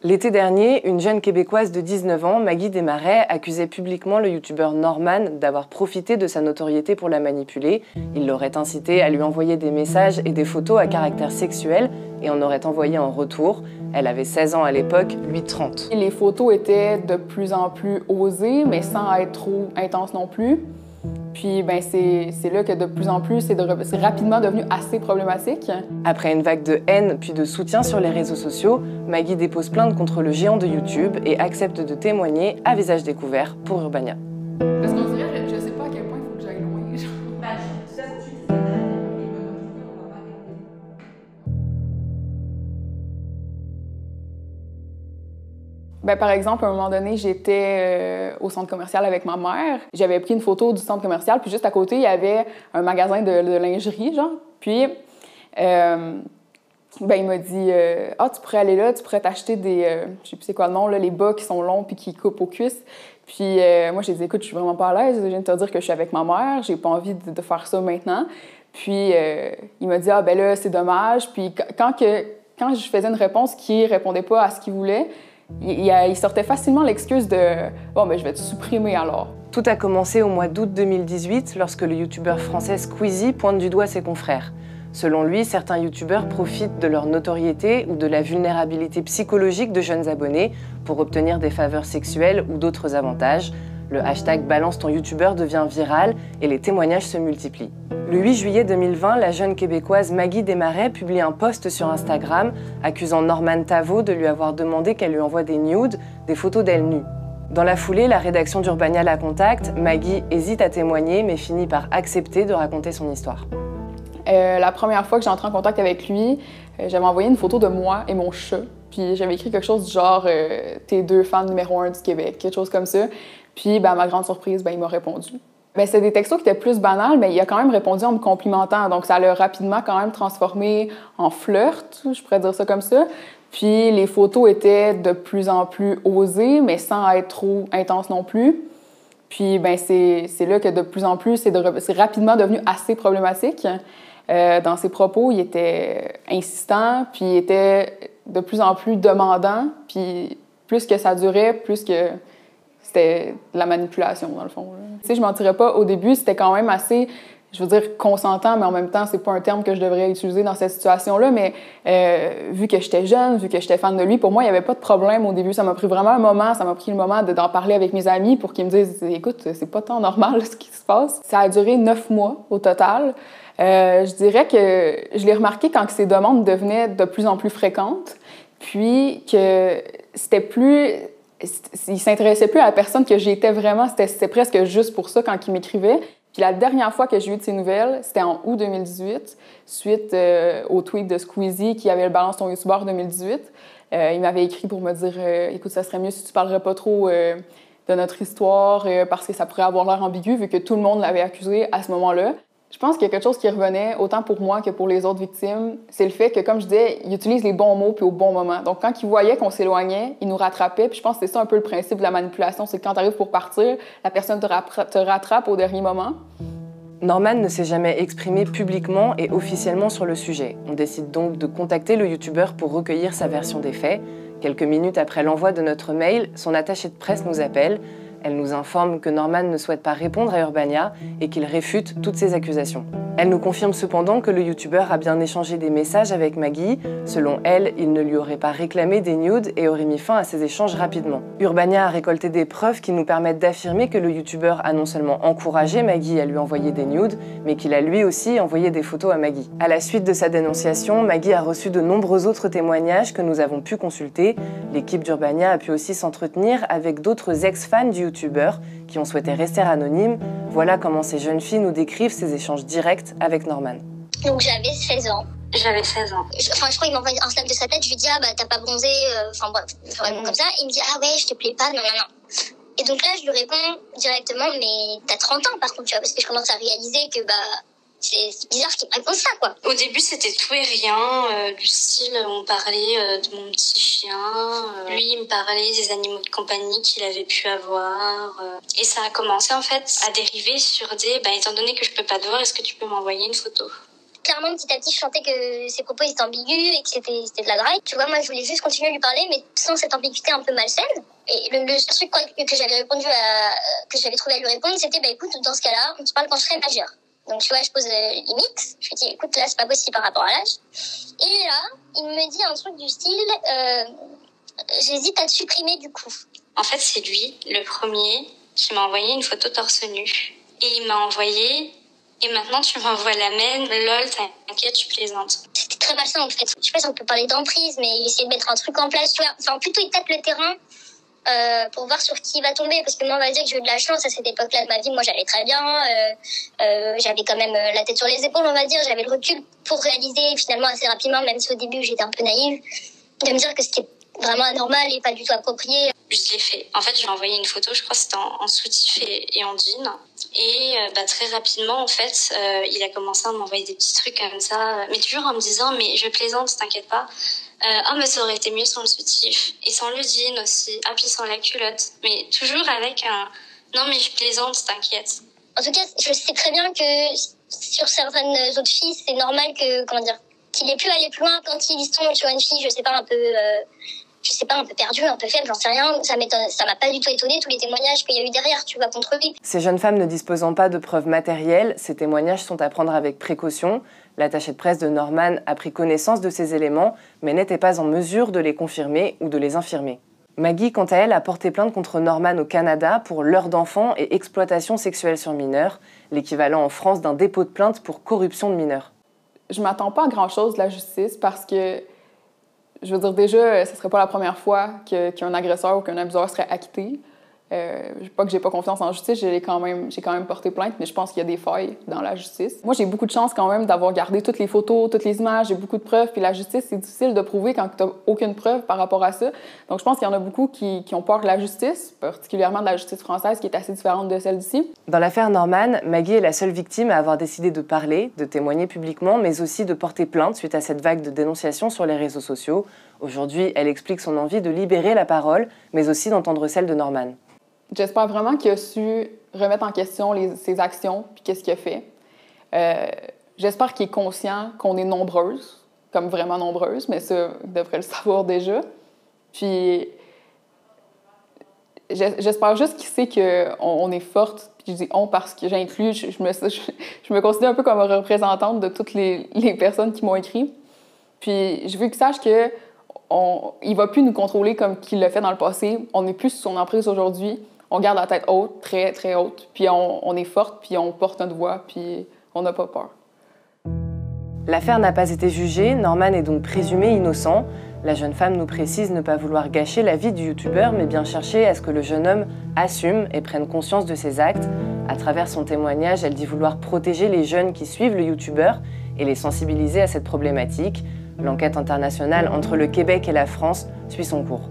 L'été dernier, une jeune Québécoise de 19 ans, Maggie Desmarais, accusait publiquement le youtubeur Norman d'avoir profité de sa notoriété pour la manipuler. Il l'aurait incité à lui envoyer des messages et des photos à caractère sexuel et en aurait envoyé en retour. Elle avait 16 ans à l'époque, lui 30. Les photos étaient de plus en plus osées, mais sans être trop intenses non plus. Puis c'est là que de plus en plus, c'est rapidement devenu assez problématique. Après une vague de haine puis de soutien sur les réseaux sociaux, Maggie dépose plainte contre le géant de YouTube et accepte de témoigner à visage découvert pour Urbania. Parce qu'on dirait, je sais pas à quel point il faut que j'aille loin. Par exemple, à un moment donné, j'étais au centre commercial avec ma mère. J'avais pris une photo du centre commercial, puis juste à côté, il y avait un magasin de lingerie, genre. Puis, il m'a dit « Ah, tu pourrais aller là, tu pourrais t'acheter des... je sais plus c'est quoi le nom, là, les bas qui sont longs puis qui coupent aux cuisses. » Puis moi, j'ai dit « Écoute, je suis vraiment pas à l'aise. Je viens de te dire que je suis avec ma mère. J'ai pas envie de faire ça maintenant. » Puis il m'a dit « Ah, ben là, c'est dommage. » Puis quand je faisais une réponse qui répondait pas à ce qu'il voulait, il sortait facilement l'excuse de « Bon, je vais te supprimer alors. » Tout a commencé au mois d'août 2018 lorsque le youtubeur français Squeezie pointe du doigt ses confrères. Selon lui, certains youtubeurs profitent de leur notoriété ou de la vulnérabilité psychologique de jeunes abonnés pour obtenir des faveurs sexuelles ou d'autres avantages. Le hashtag Balance ton youtubeur devient viral et les témoignages se multiplient. Le 8 juillet 2020, la jeune Québécoise Maggie Desmarais publie un post sur Instagram accusant Norman Tavo de lui avoir demandé qu'elle lui envoie des nudes, des photos d'elle nue. Dans la foulée, la rédaction d'Urbania la contacte. Maggie hésite à témoigner mais finit par accepter de raconter son histoire. La première fois que j'ai entré en contact avec lui, j'avais envoyé une photo de moi et mon chat. Puis j'avais écrit quelque chose du genre « T'es 2 fans numéro 1 du Québec », quelque chose comme ça. Puis, à ma grande surprise, il m'a répondu. C'était des textos qui étaient plus banals, mais il a quand même répondu en me complimentant. Donc, ça l'a rapidement quand même transformé en flirt, je pourrais dire ça comme ça. Puis, les photos étaient de plus en plus osées, mais sans être trop intenses non plus. Puis, c'est là que de plus en plus, c'est rapidement devenu assez problématique. Dans ses propos, il était insistant, puis il était de plus en plus demandant. Puis, plus que ça durait, plus que... C'était de la manipulation, dans le fond. Tu sais, je mentirais pas, au début, c'était quand même assez, je veux dire, consentant, mais en même temps, c'est pas un terme que je devrais utiliser dans cette situation-là, mais vu que j'étais jeune, vu que j'étais fan de lui, pour moi, il y avait pas de problème au début. Ça m'a pris vraiment un moment, ça m'a pris le moment d'en parler avec mes amis pour qu'ils me disent « Écoute, c'est pas tant normal ce qui se passe. » Ça a duré 9 mois au total. Je dirais que je l'ai remarqué quand ces demandes devenaient de plus en plus fréquentes, puis que c'était plus... Il s'intéressait plus à la personne que j'étais vraiment. C'était presque juste pour ça quand il m'écrivait. Puis la dernière fois que j'ai eu de ses nouvelles, c'était en août 2018, suite au tweet de Squeezie qui avait le Balance ton youtubeur 2018. Il m'avait écrit pour me dire « Écoute, ça serait mieux si tu parlerais pas trop de notre histoire parce que ça pourrait avoir l'air ambigu vu que tout le monde l'avait accusé à ce moment-là. » Je pense qu'il y a quelque chose qui revenait, autant pour moi que pour les autres victimes, c'est le fait que, comme je disais, il utilise les bons mots puis au bon moment. Donc, quand il voyait qu'on s'éloignait, il nous rattrapait. Puis je pense que c'est ça un peu le principe de la manipulation, c'est que quand tu arrives pour partir, la personne te rattrape au dernier moment. Norman ne s'est jamais exprimé publiquement et officiellement sur le sujet. On décide donc de contacter le youtubeur pour recueillir sa version des faits. Quelques minutes après l'envoi de notre mail, son attachée de presse nous appelle. Elle nous informe que Norman ne souhaite pas répondre à Urbania et qu'il réfute toutes ces accusations. Elle nous confirme cependant que le youtubeur a bien échangé des messages avec Maggie. Selon elle, il ne lui aurait pas réclamé des nudes et aurait mis fin à ces échanges rapidement. Urbania a récolté des preuves qui nous permettent d'affirmer que le youtubeur a non seulement encouragé Maggie à lui envoyer des nudes, mais qu'il a lui aussi envoyé des photos à Maggie. À la suite de sa dénonciation, Maggie a reçu de nombreux autres témoignages que nous avons pu consulter. L'équipe d'Urbania a pu aussi s'entretenir avec d'autres ex-fans du youtubeur qui ont souhaité rester anonymes. Voilà comment ces jeunes filles nous décrivent ces échanges directs avec Norman. Donc j'avais 16 ans. J'avais 16 ans. Je crois qu'il m'envoie un snap de sa tête, je lui dis « Ah bah t'as pas bronzé », enfin bref, vraiment comme ça. Il me dit « Ah ouais, je te plais pas, non. » Et donc là, je lui réponds directement « Mais t'as 30 ans par contre, tu vois, parce que je commence à réaliser que c'est bizarre qu'il me réponde ça, quoi. » Au début, c'était tout et rien, du style, on parlait de mon petit chien, lui, il me parlait des animaux de compagnie qu'il avait pu avoir, et ça a commencé, en fait, à dériver sur des, étant donné que je peux pas te voir, est-ce que tu peux m'envoyer une photo? clairement, petit à petit, je sentais que ses propos étaient ambigus et que c'était de la drague. Tu vois, moi, je voulais juste continuer à lui parler, mais sans cette ambiguïté un peu malsaine. Et le seul truc que j'avais trouvé à lui répondre, c'était, bah écoute, dans ce cas-là, on se parle quand je serai majeure. Donc, tu vois, je pose limite. Je lui dis, écoute, là, c'est pas possible par rapport à l'âge. Et là, il me dit un truc du style, j'hésite à te supprimer du coup. En fait, c'est lui, le premier, qui m'a envoyé une photo torse nu. Et il m'a envoyé, et maintenant tu m'envoies la même, lol, t'inquiète, tu plaisantes. C'était très malsain en fait. Je sais pas si on peut parler d'emprise, mais il essaie de mettre un truc en place, tu vois. Enfin, plutôt il tape le terrain pour voir sur qui il va tomber. Parce que moi, on va dire que j'ai eu de la chance à cette époque-là de ma vie. Moi, j'allais très bien. J'avais quand même la tête sur les épaules, on va dire. J'avais le recul pour réaliser finalement assez rapidement, même si au début j'étais un peu naïve, de me dire que c'était vraiment anormal et pas du tout approprié. Je l'ai fait. En fait, je lui ai envoyé une photo, je crois que c'était en soutif et en jean. Et très rapidement, en fait, il a commencé à m'envoyer des petits trucs comme ça, mais toujours en me disant, mais je plaisante, t'inquiète pas. Mais ça aurait été mieux sans le soutif. Et sans le jean aussi. Ah, puis sans la culotte. Mais toujours avec un, non mais je plaisante, t'inquiète. En tout cas, je sais très bien que sur certaines autres filles, c'est normal que, qu'il ait pu aller plus loin quand il tombe sur une fille, je sais pas, un peu perdue, un peu faible, j'en sais rien. Ça m'a pas du tout étonné, tous les témoignages qu'il y a eu derrière, tu vois, contre lui. Ces jeunes femmes ne disposant pas de preuves matérielles, ces témoignages sont à prendre avec précaution. L'attaché de presse de Norman a pris connaissance de ces éléments, mais n'était pas en mesure de les confirmer ou de les infirmer. Maggie, quant à elle, a porté plainte contre Norman au Canada pour leurre d'enfants et exploitation sexuelle sur mineurs, l'équivalent en France d'un dépôt de plainte pour corruption de mineurs. Je m'attends pas à grand-chose de la justice parce que, je veux dire, déjà, ce serait pas la première fois qu'un agresseur ou qu'un abuseur serait acquitté. Pas que j'ai pas confiance en justice, j'ai quand même porté plainte, mais je pense qu'il y a des failles dans la justice. Moi, j'ai beaucoup de chance quand même d'avoir gardé toutes les photos, toutes les images, j'ai beaucoup de preuves, puis la justice, c'est difficile de prouver quand tu n'as aucune preuve par rapport à ça. Donc, je pense qu'il y en a beaucoup qui ont peur de la justice, particulièrement de la justice française, qui est assez différente de celle d'ici. Dans l'affaire Norman, Maggie est la seule victime à avoir décidé de parler, de témoigner publiquement, mais aussi de porter plainte suite à cette vague de dénonciations sur les réseaux sociaux. Aujourd'hui, elle explique son envie de libérer la parole, mais aussi d'entendre celle de Norman. J'espère vraiment qu'il a su remettre en question ses actions puis qu'est-ce qu'il a fait. J'espère qu'il est conscient qu'on est nombreuses, comme vraiment nombreuses, mais ça, il devrait le savoir déjà. Puis j'espère juste qu'il sait qu'on est forte. Puis je dis « on » parce que j'inclus, je me considère un peu comme représentante de toutes les personnes qui m'ont écrit. Puis je veux qu'il sache qu'il ne va plus nous contrôler comme qu'il l'a fait dans le passé. On n'est plus sous son emprise aujourd'hui. On garde la tête haute, très, très haute, puis on est forte, puis on porte notre voix, puis on n'a pas peur. L'affaire n'a pas été jugée, Norman est donc présumé innocent. La jeune femme nous précise ne pas vouloir gâcher la vie du youtubeur, mais bien chercher à ce que le jeune homme assume et prenne conscience de ses actes. À travers son témoignage, elle dit vouloir protéger les jeunes qui suivent le youtubeur et les sensibiliser à cette problématique. L'enquête internationale entre le Québec et la France suit son cours.